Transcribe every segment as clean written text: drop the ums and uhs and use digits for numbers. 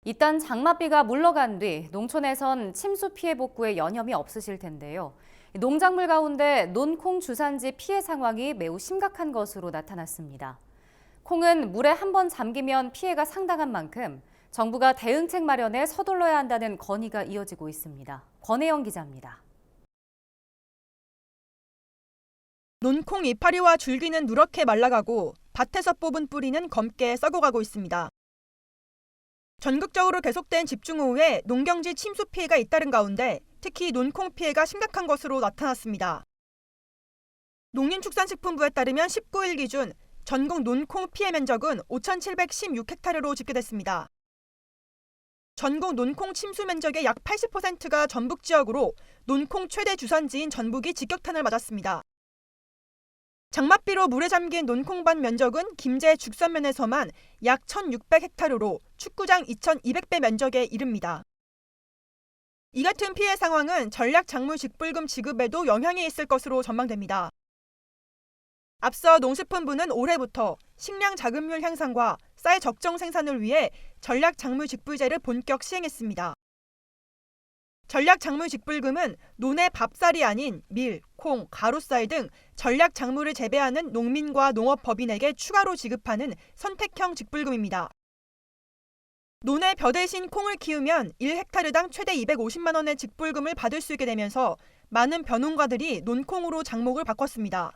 이딴 장맛비가 물러간 뒤 농촌에선 침수 피해 복구에 여념이 없으실 텐데요. 농작물 가운데 논콩 주산지 피해 상황이 매우 심각한 것으로 나타났습니다. 콩은 물에 한번 잠기면 피해가 상당한 만큼 정부가 대응책 마련에 서둘러야 한다는 건의가 이어지고 있습니다. 권혜영 기자입니다. 논콩 이파리와 줄기는 누렇게 말라가고 밭에서 뽑은 뿌리는 검게 썩어가고 있습니다. 전국적으로 계속된 집중호우에 농경지 침수 피해가 잇따른 가운데 특히 논콩 피해가 심각한 것으로 나타났습니다. 농림축산식품부에 따르면 19일 기준 전국 논콩 피해 면적은 5,716헥타르로 집계됐습니다. 전국 논콩 침수 면적의 약 80%가 전북 지역으로 논콩 최대 주산지인 전북이 직격탄을 맞았습니다. 장맛비로 물에 잠긴 논콩밭 면적은 김제 죽선면에서만 약 1,600헥타르로 축구장 2,200배 면적에 이릅니다. 이 같은 피해 상황은 전략작물 직불금 지급에도 영향이 있을 것으로 전망됩니다. 앞서 농식품부는 올해부터 식량 자급률 향상과 쌀 적정 생산을 위해 전략작물 직불제를 본격 시행했습니다. 전략작물 직불금은 논의 밥쌀이 아닌 밀, 콩, 가루쌀 등 전략작물을 재배하는 농민과 농업법인에게 추가로 지급하는 선택형 직불금입니다. 논의 벼 대신 콩을 키우면 1헥타르당 최대 250만 원의 직불금을 받을 수 있게 되면서 많은 벼농가들이 논콩으로 장목을 바꿨습니다.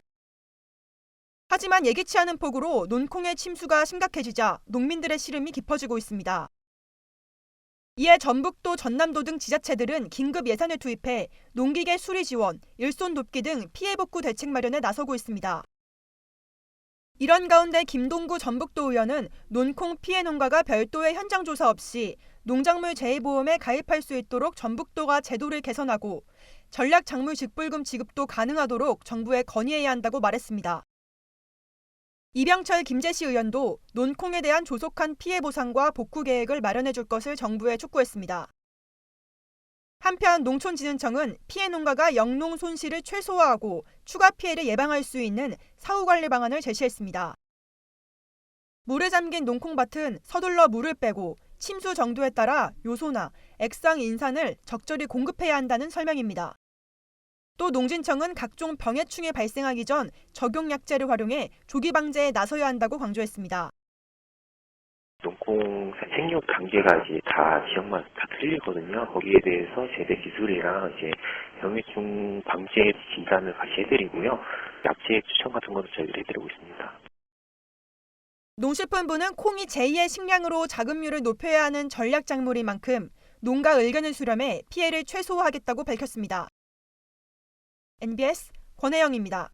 하지만 예기치 않은 폭우로 논콩의 침수가 심각해지자 농민들의 시름이 깊어지고 있습니다. 이에 전북도, 전남도 등 지자체들은 긴급 예산을 투입해 농기계 수리 지원, 일손 돕기 등 피해 복구 대책 마련에 나서고 있습니다. 이런 가운데 김동구 전북도 의원은 논콩 피해 농가가 별도의 현장 조사 없이 농작물 재해보험에 가입할 수 있도록 전북도가 제도를 개선하고 전략작물 직불금 지급도 가능하도록 정부에 건의해야 한다고 말했습니다. 이병철 김제시 의원도 논콩에 대한 조속한 피해 보상과 복구 계획을 마련해 줄 것을 정부에 촉구했습니다. 한편 농촌진흥청은 피해 농가가 영농 손실을 최소화하고 추가 피해를 예방할 수 있는 사후 관리 방안을 제시했습니다. 물에 잠긴 농콩밭은 서둘러 물을 빼고 침수 정도에 따라 요소나 액상 인산을 적절히 공급해야 한다는 설명입니다. 또 농진청은 각종 병해충이 발생하기 전 적용약제를 활용해 조기 방제에 나서야 한다고 강조했습니다. 농콩 생육 단계가 이제 다 지역마다 다 틀리거든요. 거기에 대해서 재배 기술이랑 이제 병해충 방제 진단을 같이 해드리고요. 약제 추천 같은 것도 저희들이 해드리고 있습니다. 농식품부는 콩이 제2의 식량으로 자급률을 높여야 하는 전략작물인 만큼 농가 의견을 수렴해 피해를 최소화하겠다고 밝혔습니다. NBS 권혜영입니다.